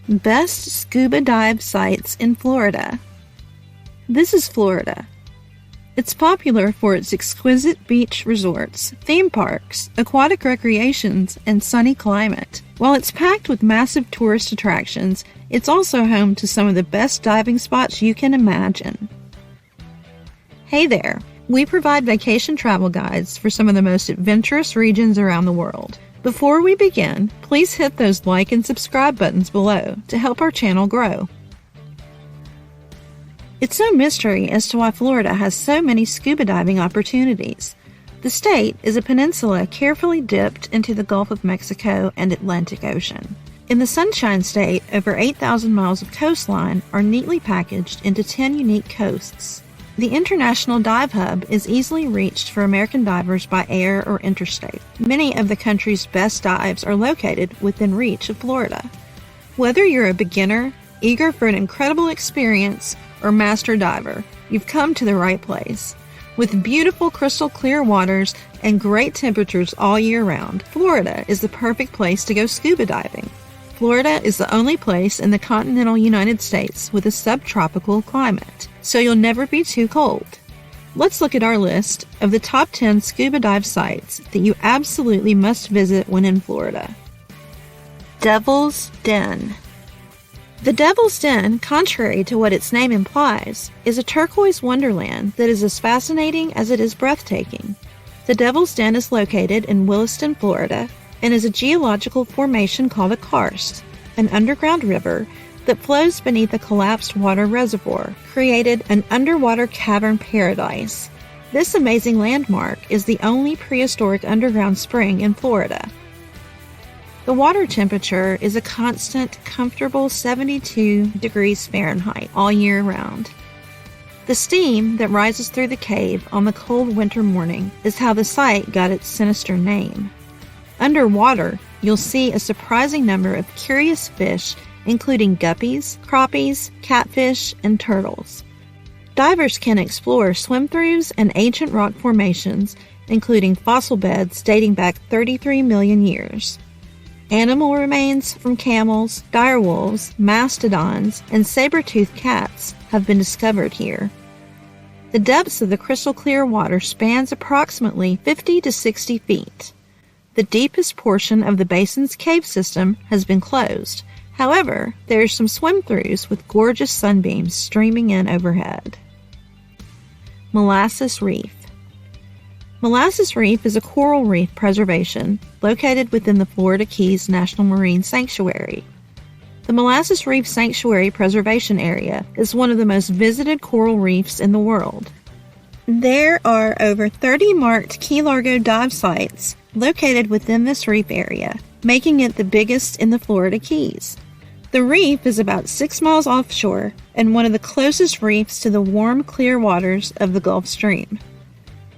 Best scuba dive sites in Florida. This is Florida. It's popular for its exquisite beach resorts, theme parks, aquatic recreations, and sunny climate. While it's packed with massive tourist attractions, it's also home to some of the best diving spots you can imagine. Hey there! We provide vacation travel guides for some of the most adventurous regions around the world. Before we begin, please hit those like and subscribe buttons below to help our channel grow. It's no mystery as to why Florida has so many scuba diving opportunities. The state is a peninsula carefully dipped into the Gulf of Mexico and Atlantic Ocean. In the Sunshine State, over 8,000 miles of coastline are neatly packaged into 10 unique coasts. The International Dive Hub is easily reached for American divers by air or interstate. Many of the country's best dives are located within reach of Florida. Whether you're a beginner, eager for an incredible experience, or master diver, you've come to the right place. With beautiful crystal clear waters and great temperatures all year round, Florida is the perfect place to go scuba diving. Florida is the only place in the continental United States with a subtropical climate, so you'll never be too cold. Let's look at our list of the top 10 scuba dive sites that you absolutely must visit when in Florida. Devil's Den. The Devil's Den, contrary to what its name implies, is a turquoise wonderland that is as fascinating as it is breathtaking. The Devil's Den is located in Williston, Florida, and is a geological formation called a karst, an underground river that flows beneath a collapsed water reservoir, created an underwater cavern paradise. This amazing landmark is the only prehistoric underground spring in Florida. The water temperature is a constant, comfortable 72 degrees Fahrenheit all year round. The steam that rises through the cave on the cold winter morning is how the site got its sinister name. Underwater, you'll see a surprising number of curious fish, including guppies, crappies, catfish, and turtles. Divers can explore swim-throughs and ancient rock formations, including fossil beds dating back 33 million years. Animal remains from camels, direwolves, mastodons, and saber-toothed cats have been discovered here. The depths of the crystal clear water spans approximately 50 to 60 feet. The deepest portion of the basin's cave system has been closed. However, there are some swim-throughs with gorgeous sunbeams streaming in overhead. Molasses Reef. Molasses Reef is a coral reef preservation located within the Florida Keys National Marine Sanctuary. The Molasses Reef Sanctuary Preservation Area is one of the most visited coral reefs in the world. There are over 30 marked Key Largo dive sites located within this reef area, making it the biggest in the Florida Keys. The reef is about 6 miles offshore and one of the closest reefs to the warm, clear waters of the Gulf Stream.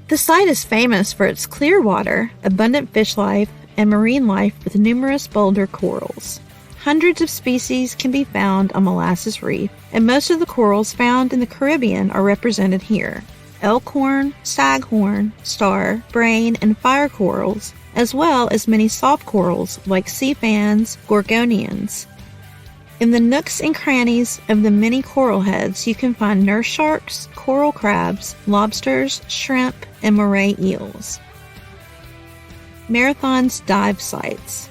The site is famous for its clear water, abundant fish life, and marine life with numerous boulder corals. Hundreds of species can be found on Molasses Reef, and most of the corals found in the Caribbean are represented here. Elkhorn, staghorn, star, brain, and fire corals, as well as many soft corals like sea fans, gorgonians. In the nooks and crannies of the many coral heads, you can find nurse sharks, coral crabs, lobsters, shrimp, and moray eels. Marathon's dive sites.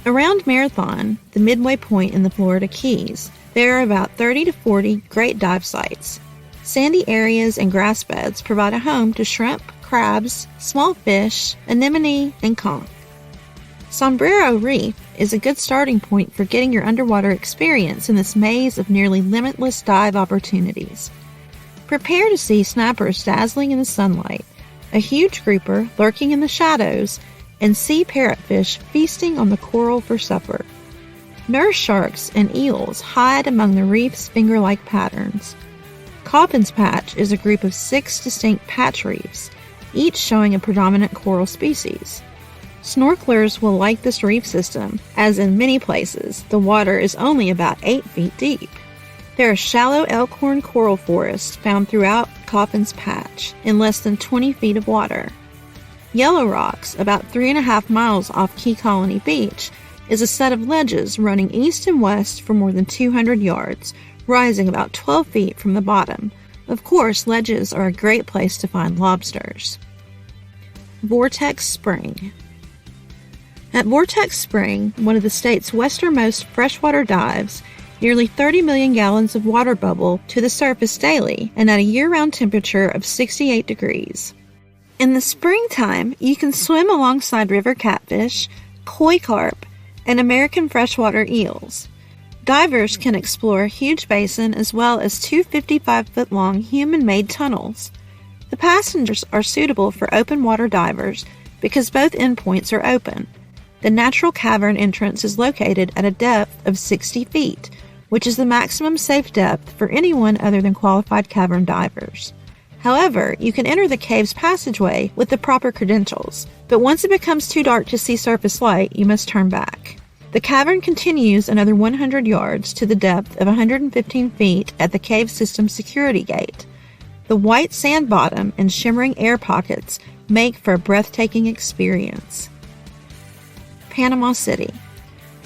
Around Marathon, the midway point in the Florida Keys, there are about 30 to 40 great dive sites. Sandy areas and grass beds provide a home to shrimp, crabs, small fish, anemone, and conch. Sombrero Reef is a good starting point for getting your underwater experience in this maze of nearly limitless dive opportunities. Prepare to see snappers dazzling in the sunlight, a huge grouper lurking in the shadows, and sea parrotfish feasting on the coral for supper. Nurse sharks and eels hide among the reef's finger-like patterns. Coffin's Patch is a group of 6 distinct patch reefs, each showing a predominant coral species. Snorkelers will like this reef system, as in many places, the water is only about 8 feet deep. There are shallow elkhorn coral forests found throughout Coffin's Patch, in less than 20 feet of water. Yellow Rocks, about 3.5 miles off Key Colony Beach, is a set of ledges running east and west for more than 200 yards, rising about 12 feet from the bottom. Of course, ledges are a great place to find lobsters. Vortex Spring. At Vortex Spring, one of the state's westernmost freshwater dives, nearly 30 million gallons of water bubble to the surface daily and at a year-round temperature of 68 degrees. In the springtime, you can swim alongside river catfish, koi carp, and American freshwater eels. Divers can explore a huge basin as well as two 55-foot-long human-made tunnels. The passengers are suitable for open water divers because both endpoints are open. The natural cavern entrance is located at a depth of 60 feet, which is the maximum safe depth for anyone other than qualified cavern divers. However, you can enter the cave's passageway with the proper credentials, but once it becomes too dark to see surface light, you must turn back. The cavern continues another 100 yards to the depth of 115 feet at the cave system security gate. The white sand bottom and shimmering air pockets make for a breathtaking experience. Panama City.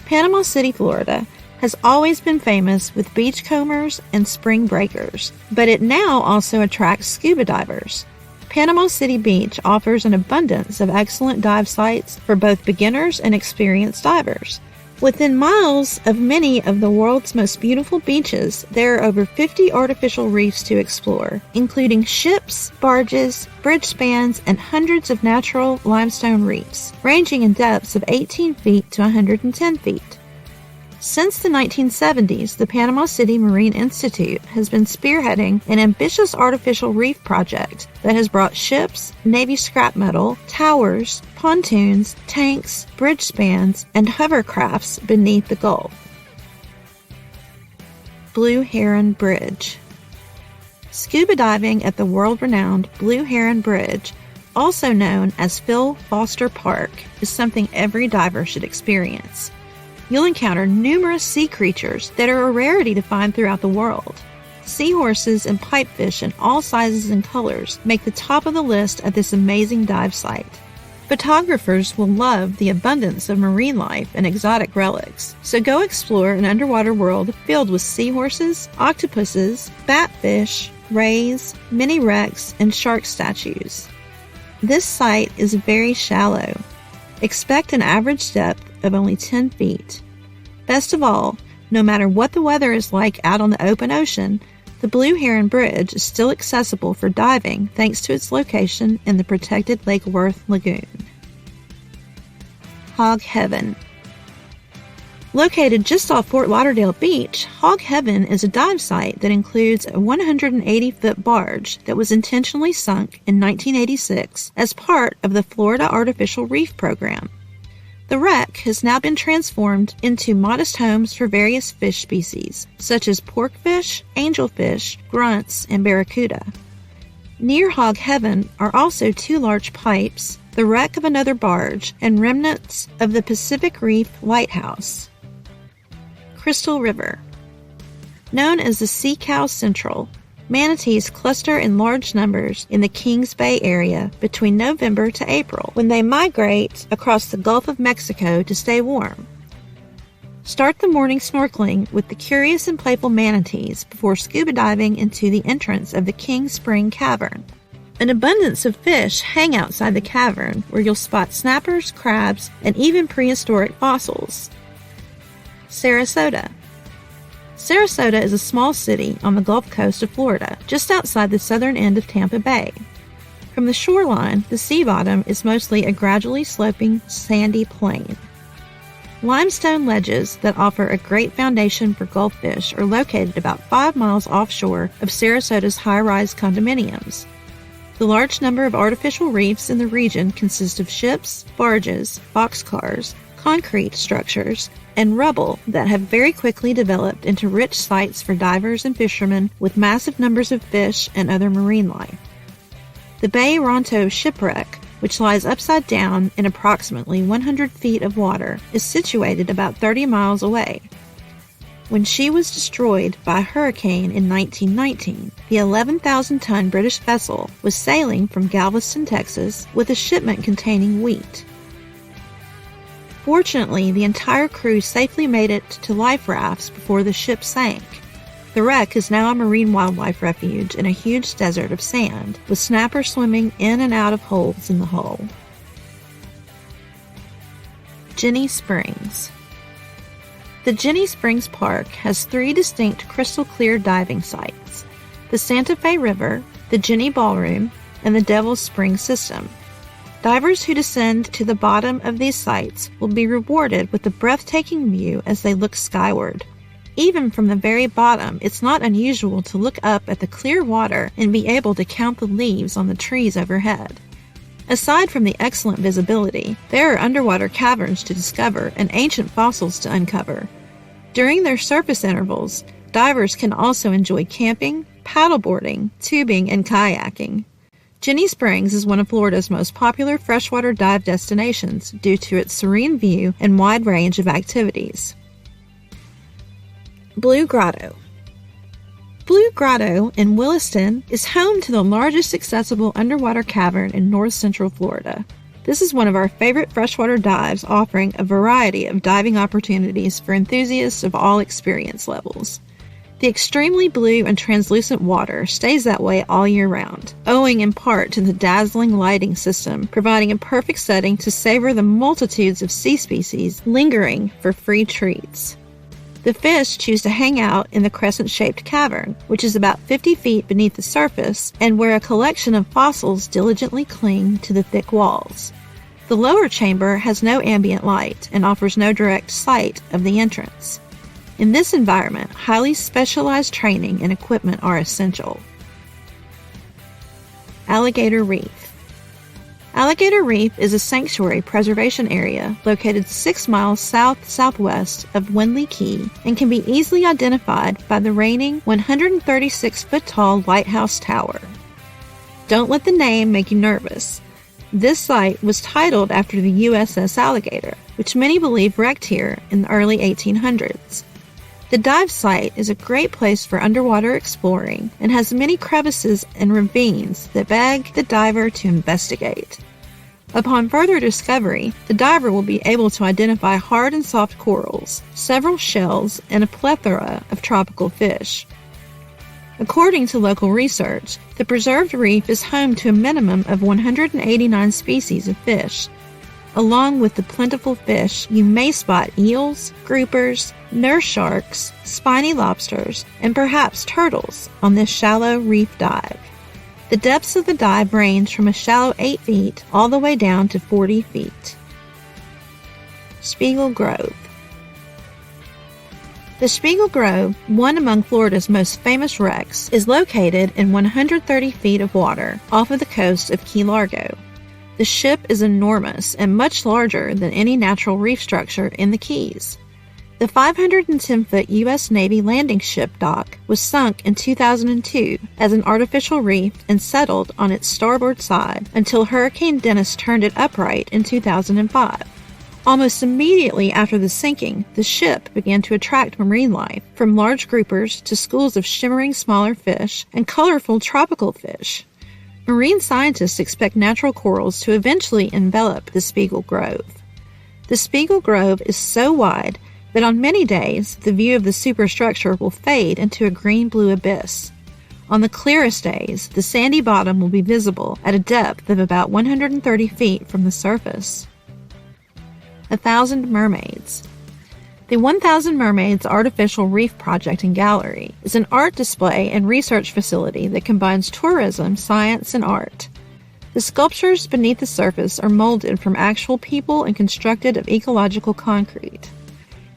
Panama City, Florida, has always been famous with beachcombers and spring breakers, but it now also attracts scuba divers. Panama City Beach offers an abundance of excellent dive sites for both beginners and experienced divers. Within miles of many of the world's most beautiful beaches, there are over 50 artificial reefs to explore, including ships, barges, bridge spans, and hundreds of natural limestone reefs, ranging in depths of 18 feet to 110 feet. Since the 1970s, the Panama City Marine Institute has been spearheading an ambitious artificial reef project that has brought ships, Navy scrap metal, towers, pontoons, tanks, bridge spans, and hovercrafts beneath the Gulf. Blue Heron Bridge. Scuba diving at the world-renowned Blue Heron Bridge, also known as Phil Foster Park, is something every diver should experience. You'll encounter numerous sea creatures that are a rarity to find throughout the world. Seahorses and pipefish in all sizes and colors make the top of the list at this amazing dive site. Photographers will love the abundance of marine life and exotic relics, so go explore an underwater world filled with seahorses, octopuses, batfish, rays, mini wrecks, and shark statues. This site is very shallow. Expect an average depth of only 10 feet. Best of all, no matter what the weather is like out on the open ocean, the Blue Heron Bridge is still accessible for diving thanks to its location in the protected Lake Worth Lagoon. Hog Heaven. Located just off Fort Lauderdale Beach, Hog Heaven is a dive site that includes a 180-foot barge that was intentionally sunk in 1986 as part of the Florida Artificial Reef Program. The wreck has now been transformed into modest homes for various fish species, such as porkfish, angelfish, grunts, and barracuda. Near Hog Heaven are also two large pipes, the wreck of another barge, and remnants of the Pacific Reef Lighthouse. Crystal River. Known as the Sea Cow Central, manatees cluster in large numbers in the Kings Bay area between November to April, when they migrate across the Gulf of Mexico to stay warm. Start the morning snorkeling with the curious and playful manatees before scuba diving into the entrance of the King Spring Cavern. An abundance of fish hang outside the cavern, where you'll spot snappers, crabs, and even prehistoric fossils. Sarasota. Sarasota is a small city on the Gulf Coast of Florida, just outside the southern end of Tampa Bay. From the shoreline, the sea bottom is mostly a gradually sloping, sandy plain. Limestone ledges that offer a great foundation for gulffish are located about 5 miles offshore of Sarasota's high-rise condominiums. The large number of artificial reefs in the region consist of ships, barges, boxcars, concrete structures, and rubble that have very quickly developed into rich sites for divers and fishermen with massive numbers of fish and other marine life. The Bay Ronto shipwreck, which lies upside down in approximately 100 feet of water, is situated about 30 miles away. When she was destroyed by a hurricane in 1919, the 11,000-ton British vessel was sailing from Galveston, Texas, with a shipment containing wheat. Fortunately, the entire crew safely made it to life rafts before the ship sank. The wreck is now a marine wildlife refuge in a huge desert of sand, with snappers swimming in and out of holes in the hull. Ginny Springs. The Ginny Springs Park has 3 distinct crystal-clear diving sites: the Santa Fe River, the Ginny Ballroom, and the Devil's Spring System. Divers who descend to the bottom of these sites will be rewarded with a breathtaking view as they look skyward. Even from the very bottom, it's not unusual to look up at the clear water and be able to count the leaves on the trees overhead. Aside from the excellent visibility, there are underwater caverns to discover and ancient fossils to uncover. During their surface intervals, divers can also enjoy camping, paddleboarding, tubing, and kayaking. Ginny Springs is one of Florida's most popular freshwater dive destinations due to its serene view and wide range of activities. Blue Grotto. Blue Grotto in Williston is home to the largest accessible underwater cavern in north central Florida. This is one of our favorite freshwater dives, offering a variety of diving opportunities for enthusiasts of all experience levels. The extremely blue and translucent water stays that way all year round, owing in part to the dazzling lighting system, providing a perfect setting to savor the multitudes of sea species lingering for free treats. The fish choose to hang out in the crescent-shaped cavern, which is about 50 feet beneath the surface and where a collection of fossils diligently cling to the thick walls. The lower chamber has no ambient light and offers no direct sight of the entrance. In this environment, highly specialized training and equipment are essential. Alligator Reef. Alligator Reef is a sanctuary preservation area located 6 miles south-southwest of Windley Key and can be easily identified by the reigning 136-foot-tall lighthouse tower. Don't let the name make you nervous. This site was titled after the USS Alligator, which many believe wrecked here in the early 1800s. The dive site is a great place for underwater exploring and has many crevices and ravines that beg the diver to investigate. Upon further discovery, the diver will be able to identify hard and soft corals, several shells, and a plethora of tropical fish. According to local research, the preserved reef is home to a minimum of 189 species of fish. Along with the plentiful fish, you may spot eels, groupers, nurse sharks, spiny lobsters, and perhaps turtles on this shallow reef dive. The depths of the dive range from a shallow 8 feet all the way down to 40 feet. Spiegel Grove. The Spiegel Grove, one among Florida's most famous wrecks, is located in 130 feet of water off of the coast of Key Largo. The ship is enormous and much larger than any natural reef structure in the Keys. The 510-foot U.S. Navy landing ship dock was sunk in 2002 as an artificial reef and settled on its starboard side until Hurricane Dennis turned it upright in 2005. Almost immediately after the sinking, the ship began to attract marine life, from large groupers to schools of shimmering smaller fish and colorful tropical fish. Marine scientists expect natural corals to eventually envelop the Spiegel Grove. The Spiegel Grove is so wide that on many days, the view of the superstructure will fade into a green-blue abyss. On the clearest days, the sandy bottom will be visible at a depth of about 130 feet from the surface. 1,000 Mermaids. The 1,000 Mermaids Artificial Reef Project and Gallery is an art display and research facility that combines tourism, science, and art. The sculptures beneath the surface are molded from actual people and constructed of ecological concrete.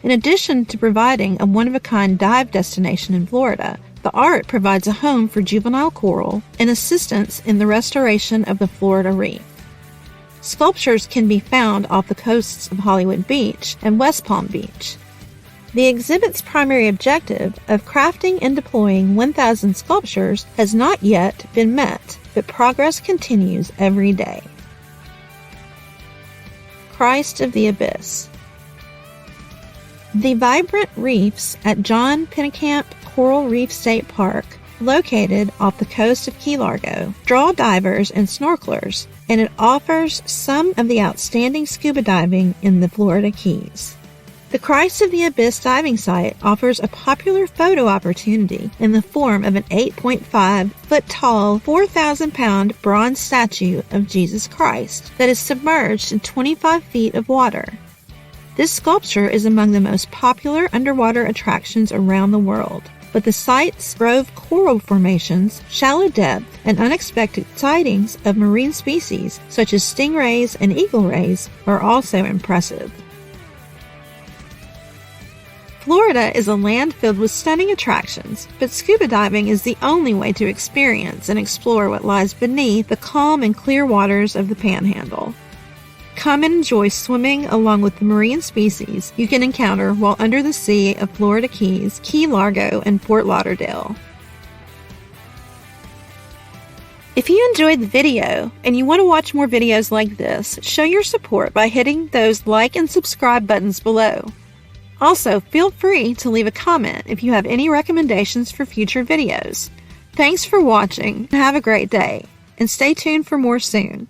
In addition to providing a one-of-a-kind dive destination in Florida, the art provides a home for juvenile coral and assistance in the restoration of the Florida Reef. Sculptures can be found off the coasts of Hollywood Beach and West Palm Beach. The exhibit's primary objective of crafting and deploying 1,000 sculptures has not yet been met, but progress continues every day. Christ of the Abyss. The vibrant reefs at John Pennekamp Coral Reef State Park, located off the coast of Key Largo, draw divers and snorkelers and it offers some of the outstanding scuba diving in the Florida Keys. The Christ of the Abyss diving site offers a popular photo opportunity in the form of an 8.5-foot-tall, 4,000-pound bronze statue of Jesus Christ that is submerged in 25 feet of water. This sculpture is among the most popular underwater attractions around the world, but the site's grove coral formations, shallow depth, and unexpected sightings of marine species such as stingrays and eagle rays are also impressive. Florida is a land filled with stunning attractions, but scuba diving is the only way to experience and explore what lies beneath the calm and clear waters of the Panhandle. Come and enjoy swimming along with the marine species you can encounter while under the sea of Florida Keys, Key Largo, and Fort Lauderdale. If you enjoyed the video and you want to watch more videos like this, show your support by hitting those like and subscribe buttons below. Also, feel free to leave a comment if you have any recommendations for future videos. Thanks for watching, have a great day, and stay tuned for more soon.